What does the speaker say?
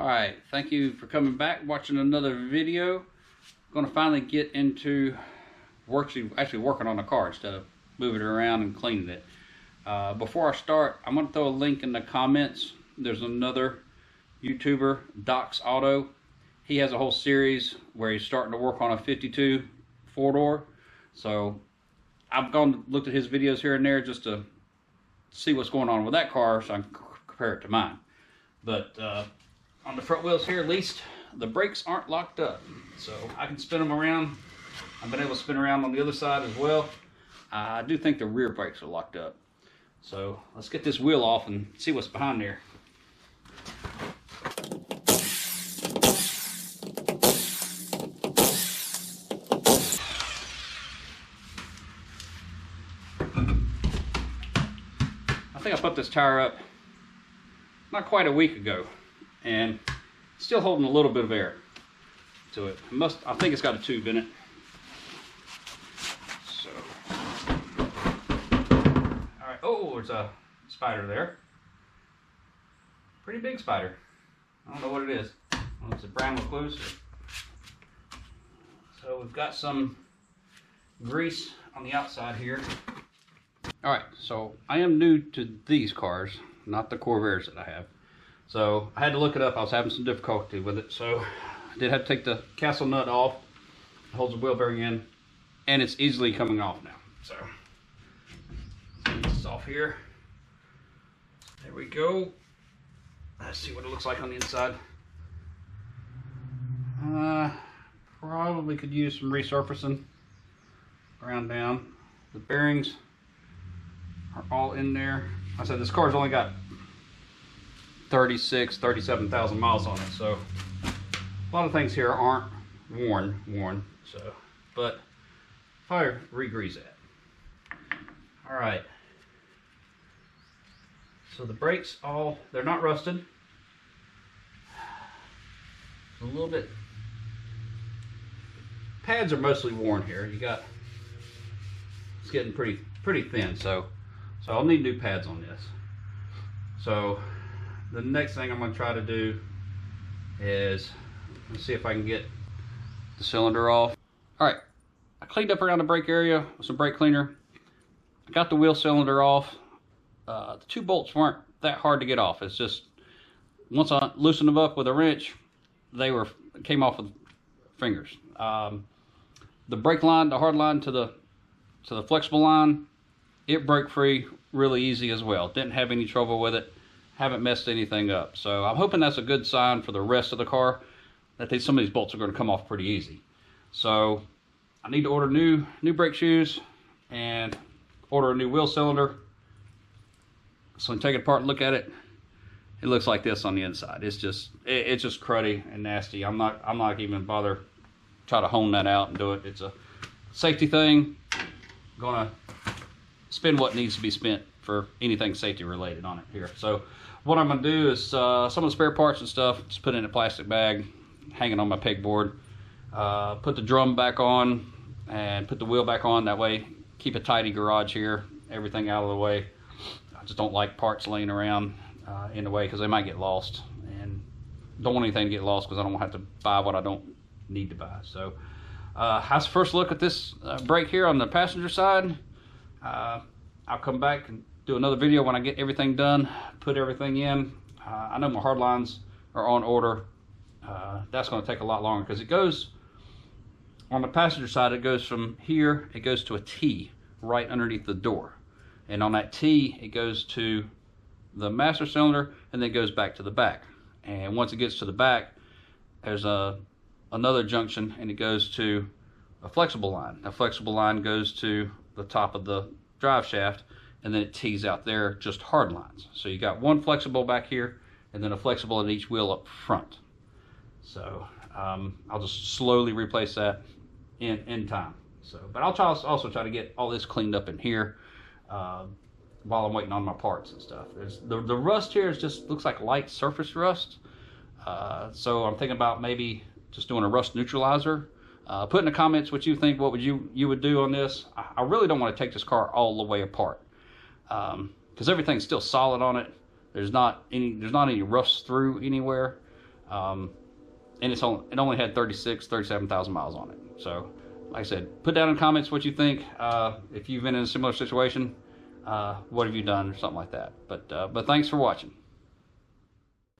Alright, thank you for coming back, watching another video. I'm going to finally get into actually working on the car instead of moving it around and cleaning it. Before I start, I'm going to throw a link in the comments. There's another YouTuber, Docs Auto. He has a whole series where he's starting to work on a 52 four-door. So I've looked at his videos here and there just to see what's going on with that car so I can compare it to mine. But on the front wheels here, at least the brakes aren't locked up, so I can spin them around. I've been able to spin around on the other side as well. I do think the rear brakes are locked up. So let's get this wheel off and see what's behind there. I think I put this tire up not quite a week ago, and still holding a little bit of air to it. I think it's got a tube in it. So, all right. Oh, there's a spider there. Pretty big spider. I don't know what it is. It's a brown recluse. So we've got some grease on the outside here. All right. So I am new to these cars, not the Corvairs that I have. So I had to look it up. I was having some difficulty with it. So I did have to take the castle nut off. It holds the wheel bearing in, and it's easily coming off now. So get this off here. There we go. Let's see what it looks like on the inside. Probably could use some resurfacing. Ground down. The bearings are all in there. I said this car's only got 37,000 miles on it, so a lot of things here aren't worn. So, but if I re-grease that. All right. So the brakes they're not rusted. A little bit. Pads are mostly worn here. It's getting pretty thin, so I'll need new pads on this. So the next thing I'm going to try to do is let's see if I can get the cylinder off. All right, I cleaned up around the brake area with some brake cleaner. I got the wheel cylinder off. The two bolts weren't that hard to get off. It's just once I loosened them up with a wrench, they came off with fingers. The brake line, the hard line to the flexible line, it broke free really easy as well. Didn't have any trouble with it. Haven't messed anything up. So I'm hoping that's a good sign for the rest of the car, that some of these bolts are going to come off pretty easy. So I need to order new brake shoes and order a new wheel cylinder. So I take it apart and look at it. It looks like this on the inside. It's just cruddy and nasty. I'm not even bother try to hone that out and do it. It's a safety thing. Gonna spend what needs to be spent for anything safety related on it here. So what I'm going to do is some of the spare parts and stuff, just put it in a plastic bag, hanging on my pegboard. Put the drum back on and put the wheel back on. That way, keep a tidy garage here, everything out of the way. I just don't like parts laying around in the way because they might get lost, and don't want anything to get lost because I don't have to buy what I don't need to buy. So how's the first look at this brake here on the passenger side. I'll come back and do another video when I get everything done, put everything in. I know my hard lines are on order. That's going to take a lot longer because it goes, on the passenger side, it goes from here, it goes to a T right underneath the door. And on that T, it goes to the master cylinder and then goes back to the back. And once it gets to the back, there's another junction and it goes to a flexible line. A flexible line goes to the top of the drive shaft, and then it tees out there just hard lines. So you got one flexible back here and then a flexible at each wheel up front. So I'll just slowly replace that in time. So, but I'll also try to get all this cleaned up in here while I'm waiting on my parts and stuff. The rust here looks like light surface rust. So I'm thinking about maybe just doing a rust neutralizer. Put in the comments what you think, what you would do on this. I really don't want to take this car all the way apart. because everything's still solid on it. There's not any rust through anywhere. and it only had 37,000 miles on it. So like I said, put down in the comments what you think. If you've been in a similar situation, what have you done or something like that. But thanks for watching.